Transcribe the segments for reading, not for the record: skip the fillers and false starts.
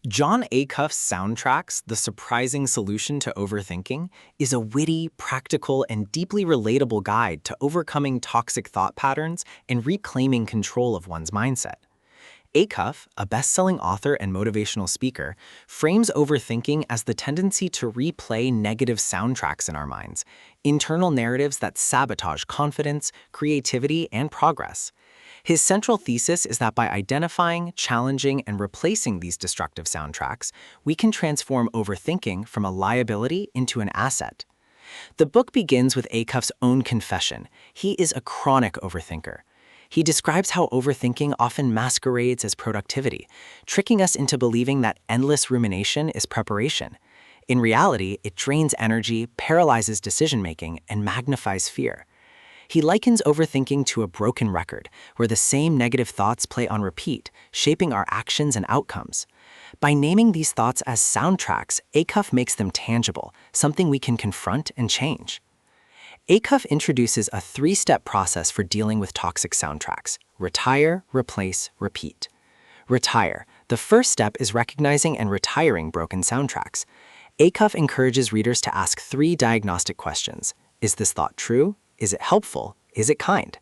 John Acuff's Soundtracks, The Surprising Solution to Overthinking, is a witty, practical, and deeply relatable guide to overcoming toxic thought patterns and reclaiming control of one's mindset. Acuff, a best-selling author and motivational speaker, frames overthinking as the tendency to replay negative soundtracks in our minds, internal narratives that sabotage confidence, creativity, and progress. His central thesis is that by identifying, challenging, and replacing these destructive soundtracks, we can transform overthinking from a liability into an asset. The book begins with Acuff's own confession. He is a chronic overthinker. He describes how overthinking often masquerades as productivity, tricking us into believing that endless rumination is preparation. In reality, it drains energy, paralyzes decision-making, and magnifies fear. He likens overthinking to a broken record, where the same negative thoughts play on repeat, shaping our actions and outcomes. By naming these thoughts as soundtracks, Acuff makes them tangible, something we can confront and change. Acuff introduces a three-step process for dealing with toxic soundtracks: retire, replace, repeat. Retire. The first step is recognizing and retiring broken soundtracks. Acuff encourages readers to ask three diagnostic questions. Is this thought true? Is it helpful? Is it kind?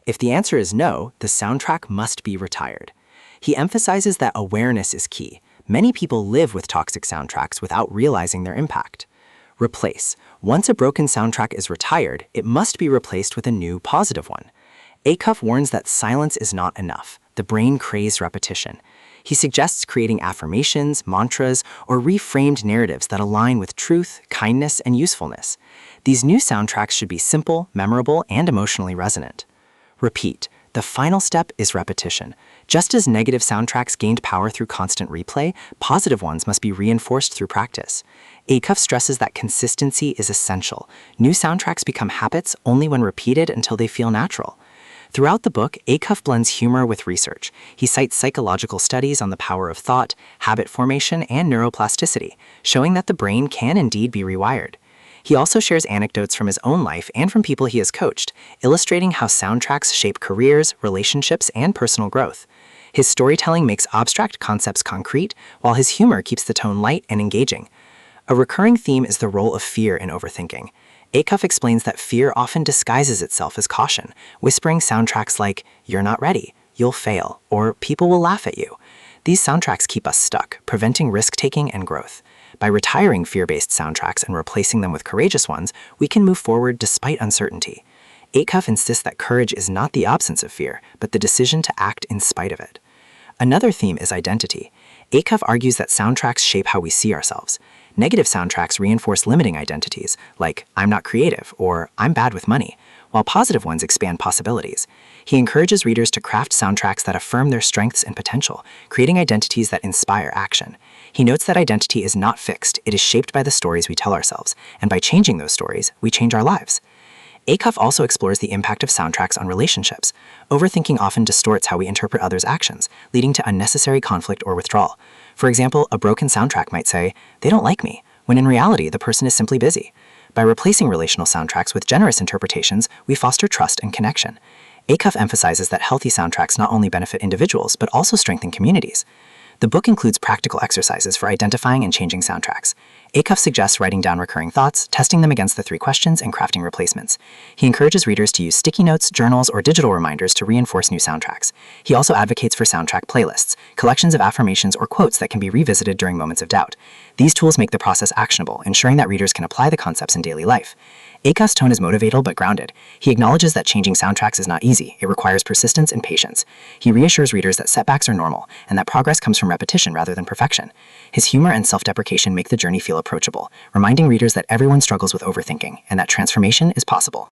If the answer is no, the soundtrack must be retired. He emphasizes that awareness is key. Many people live with toxic soundtracks without realizing their impact. Replace. Once a broken soundtrack is retired, it must be replaced with a new, positive one. Acuff warns that silence is not enough. The brain craves repetition. He suggests creating affirmations, mantras, or reframed narratives that align with truth, kindness, and usefulness. These new soundtracks should be simple, memorable, and emotionally resonant. Repeat. The final step is repetition. Just as negative soundtracks gained power through constant replay, positive ones must be reinforced through practice. Acuff stresses that consistency is essential. New soundtracks become habits only when repeated until they feel natural. Throughout the book, Acuff blends humor with research. He cites psychological studies on the power of thought, habit formation, and neuroplasticity, showing that the brain can indeed be rewired. He also shares anecdotes from his own life and from people he has coached, illustrating how soundtracks shape careers, relationships, and personal growth. His storytelling makes abstract concepts concrete, while his humor keeps the tone light and engaging. A recurring theme is the role of fear in overthinking. Acuff explains that fear often disguises itself as caution, whispering soundtracks like, "You're not ready," "You'll fail," or "People will laugh at you." These soundtracks keep us stuck, preventing risk-taking and growth. By retiring fear-based soundtracks and replacing them with courageous ones, we can move forward despite uncertainty. Acuff insists that courage is not the absence of fear, but the decision to act in spite of it. Another theme is identity. Acuff argues that soundtracks shape how we see ourselves. Negative soundtracks reinforce limiting identities, like "I'm not creative" or "I'm bad with money," while positive ones expand possibilities. He encourages readers to craft soundtracks that affirm their strengths and potential, creating identities that inspire action. He notes that identity is not fixed, it is shaped by the stories we tell ourselves, and by changing those stories, we change our lives. Acuff also explores the impact of soundtracks on relationships. Overthinking often distorts how we interpret others' actions, leading to unnecessary conflict or withdrawal. For example, a broken soundtrack might say, "They don't like me," when in reality, the person is simply busy. By replacing relational soundtracks with generous interpretations, we foster trust and connection. Acuff emphasizes that healthy soundtracks not only benefit individuals, but also strengthen communities. The book includes practical exercises for identifying and changing soundtracks. Acuff suggests writing down recurring thoughts, testing them against the 3 questions, and crafting replacements. He encourages readers to use sticky notes, journals, or digital reminders to reinforce new soundtracks. He also advocates for soundtrack playlists, collections of affirmations or quotes that can be revisited during moments of doubt. These tools make the process actionable, ensuring that readers can apply the concepts in daily life. Acuff's tone is motivational but grounded. He acknowledges that changing soundtracks is not easy. It requires persistence and patience. He reassures readers that setbacks are normal, and that progress comes from repetition rather than perfection. His humor and self-deprecation make the journey feel approachable, reminding readers that everyone struggles with overthinking, and that transformation is possible.